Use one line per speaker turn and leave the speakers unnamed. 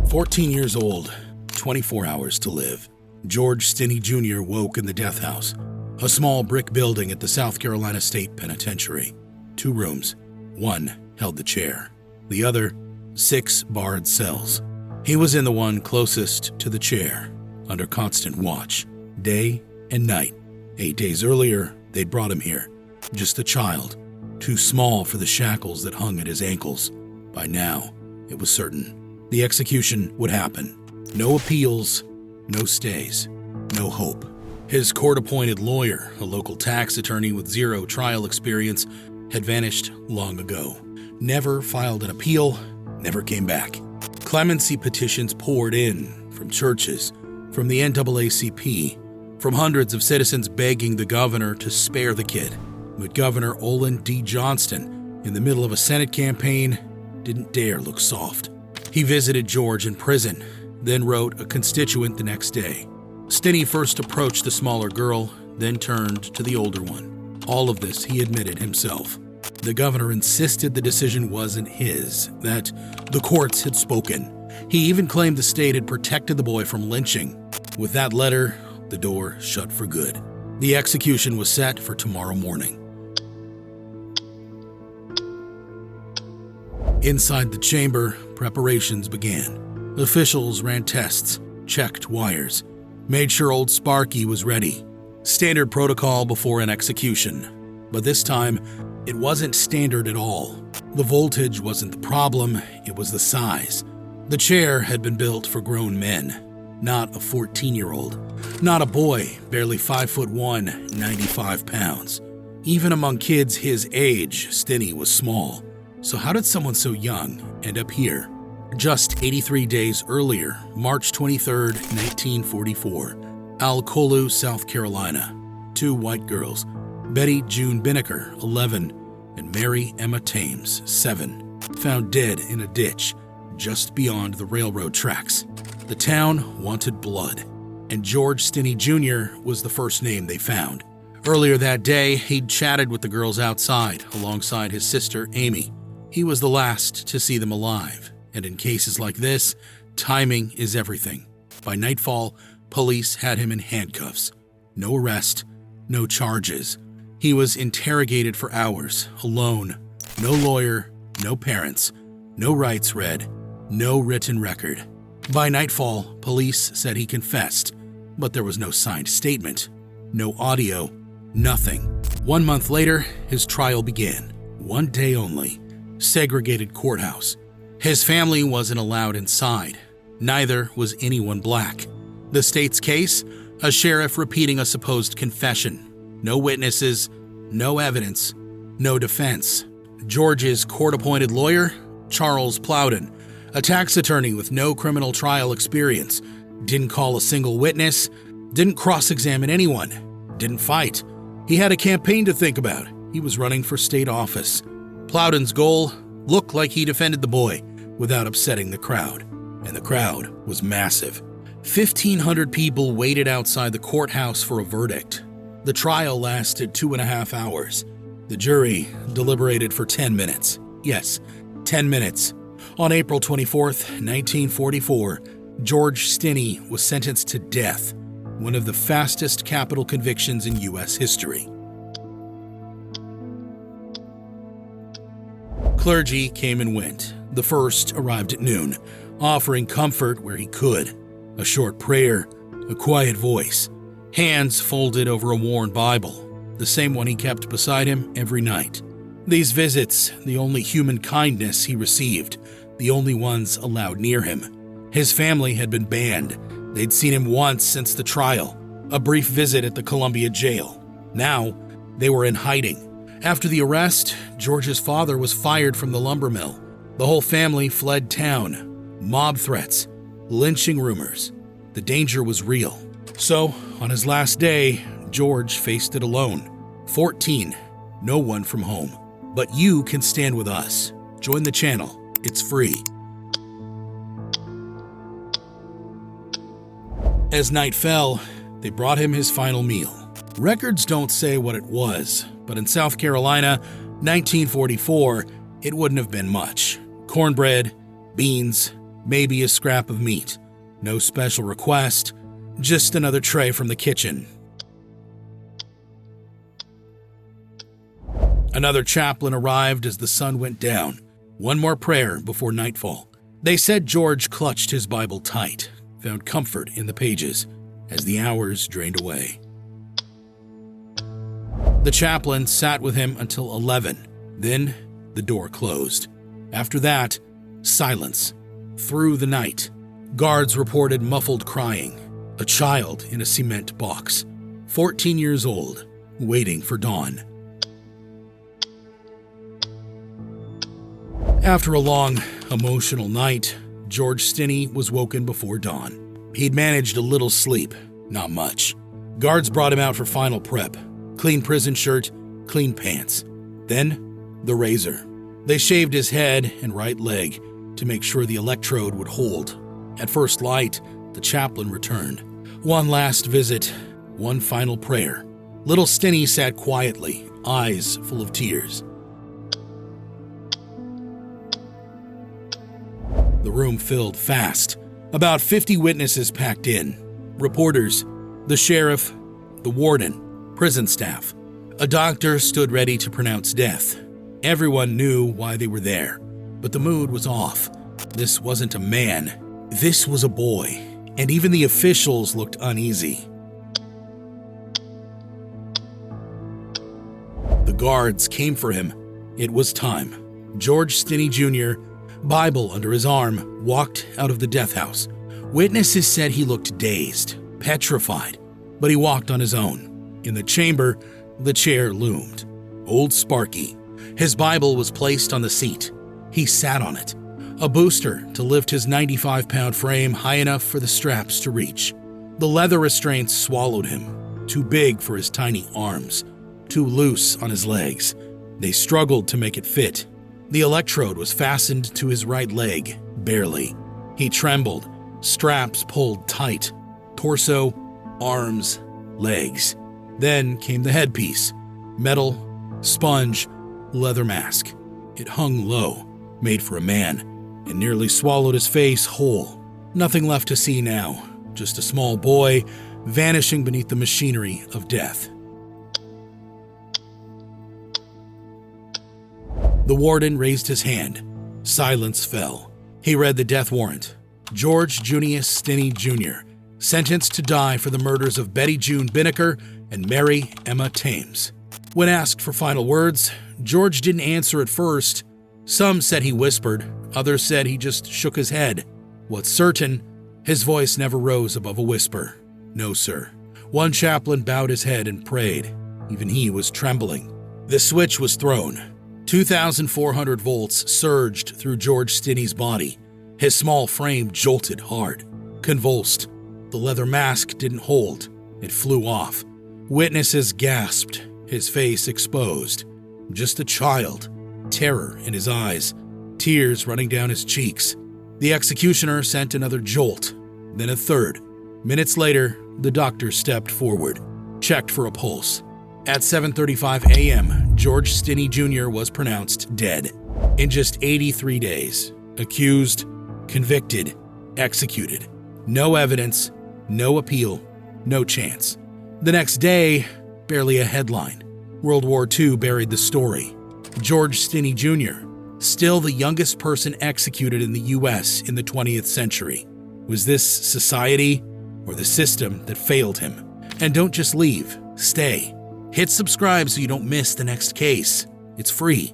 "14 years old, 24 hours to live. George Stinney Jr. woke in the death house, a small brick building at the South Carolina State Penitentiary. 2 rooms. One held the chair. The other, 6 barred cells. He was in the one closest to the chair, under constant watch, day and night. 8 days earlier, they'd brought him here. Just a child, too small for the shackles that hung at his ankles. By now, it was certain. The execution would happen. No appeals, no stays, no hope. His court-appointed lawyer, a local tax attorney with 0 trial experience, had vanished long ago. Never filed an appeal, never came back. Clemency petitions poured in from churches, from the NAACP, from hundreds of citizens begging the governor to spare the kid. But Governor Olin D. Johnston, in the middle of a Senate campaign, didn't dare look soft. He visited George in prison, then wrote a constituent the next day. Stinney first approached the smaller girl, then turned to the older one. All of this he admitted himself. The governor insisted the decision wasn't his, that the courts had spoken. He even claimed the state had protected the boy from lynching. With that letter, the door shut for good. The execution was set for tomorrow morning. Inside the chamber, preparations began. Officials ran tests, checked wires, made sure old Sparky was ready. Standard protocol before an execution. But this time, it wasn't standard at all. The voltage wasn't the problem, it was the size. The chair had been built for grown men, not a 14-year-old. Not a boy, barely 5'1", 95 pounds. Even among kids his age, Stinney was small. So how did someone so young end up here? Just 83 days earlier, March 23, 1944, Alcolu, South Carolina. 2 white girls, Betty June Binnicker, 11, and Mary Emma Thames, 7, found dead in a ditch just beyond the railroad tracks. The town wanted blood, and George Stinney Jr. was the first name they found. Earlier that day, he'd chatted with the girls outside alongside his sister, Amy. He was the last to see them alive, and in cases like this, timing is everything. By nightfall, police had him in handcuffs. No arrest, no charges. He was interrogated for hours, alone. No lawyer, no parents, no rights read, no written record. By nightfall, police said he confessed, but there was no signed statement, no audio, nothing. 1 month later, his trial began. 1 day only. Segregated courthouse. His family wasn't allowed inside. Neither was anyone black. The state's case? A sheriff repeating a supposed confession. No witnesses, no evidence, no defense. George's court-appointed lawyer? Charles Plowden, a tax attorney with no criminal trial experience. Didn't call a single witness, didn't cross-examine anyone, didn't fight. He had a campaign to think about. He was running for state office. Plowden's goal? Looked like he defended the boy without upsetting the crowd. And the crowd was massive. 1,500 people waited outside the courthouse for a verdict. The trial lasted 2.5 hours. The jury deliberated for 10 minutes. Yes, 10 minutes. On April 24th, 1944, George Stinney was sentenced to death, one of the fastest capital convictions in U.S. history. Clergy came and went. The first arrived at noon, offering comfort where he could. A short prayer, a quiet voice, hands folded over a worn Bible, the same one he kept beside him every night. These visits, the only human kindness he received, the only ones allowed near him. His family had been banned. They'd seen him once since the trial, a brief visit at the Columbia jail. Now, they were in hiding. After the arrest, George's father was fired from the lumber mill. The whole family fled town. Mob threats, lynching rumors. The danger was real. So, on his last day, George faced it alone. 14, no one from home. But you can stand with us. Join the channel. It's free. As night fell, they brought him his final meal. Records don't say what it was, but in South Carolina, 1944, It wouldn't have been much. Cornbread, beans, maybe a scrap of meat. No special request, just another tray from the kitchen. Another chaplain arrived as the sun went down. One more prayer before nightfall. They said George clutched his Bible tight, found comfort in the pages as the hours drained away. The chaplain sat with him until 11. Then the door closed. After that, silence. Through the night, guards reported muffled crying. A child in a cement box, 14 years old, waiting for dawn. After a long, emotional night, George Stinney was woken before dawn. He'd managed a little sleep, not much. Guards brought him out for final prep. Clean prison shirt, clean pants. Then, the razor. They shaved his head and right leg to make sure the electrode would hold. At first light, the chaplain returned. One last visit, one final prayer. Little Stinney sat quietly, eyes full of tears. The room filled fast. About 50 witnesses packed in. Reporters, the sheriff, the warden, prison staff. A doctor stood ready to pronounce death. Everyone knew why they were there, but the mood was off. This wasn't a man. This was a boy, and even the officials looked uneasy. The guards came for him. It was time. George Stinney Jr., Bible under his arm, walked out of the death house. Witnesses said he looked dazed, petrified, but he walked on his own. In the chamber, the chair loomed. Old Sparky. His Bible was placed on the seat. He sat on it. A booster to lift his 95-pound frame high enough for the straps to reach. The leather restraints swallowed him, too big for his tiny arms, too loose on his legs. They struggled to make it fit. The electrode was fastened to his right leg, barely. He trembled, straps pulled tight. Torso, arms, legs. Then came the headpiece. Metal, sponge, leather mask. It hung low, made for a man, and nearly swallowed his face whole. Nothing left to see now, just a small boy vanishing beneath the machinery of death. The warden raised his hand. Silence fell. He read the death warrant. George Junius Stinney Jr., sentenced to die for the murders of Betty June Binnicker and Mary Emma Thames. When asked for final words, George didn't answer at first. Some said he whispered, others said he just shook his head. What's certain, his voice never rose above a whisper. No, sir. One chaplain bowed his head and prayed. Even he was trembling. The switch was thrown. 2,400 volts surged through George Stinney's body. His small frame jolted hard, convulsed. The leather mask didn't hold. It flew off. Witnesses gasped, his face exposed. Just a child, terror in his eyes, tears running down his cheeks. The executioner sent another jolt, then a third. Minutes later, the doctor stepped forward, checked for a pulse. At 7:35 a.m., George Stinney Jr. was pronounced dead. In just 83 days, accused, convicted, executed. No evidence, no appeal, no chance. The next day, barely a headline. World War II buried the story. George Stinney Jr., still the youngest person executed in the U.S. in the 20th century. Was this society or the system that failed him? And don't just leave, stay. Hit subscribe so you don't miss the next case. It's free.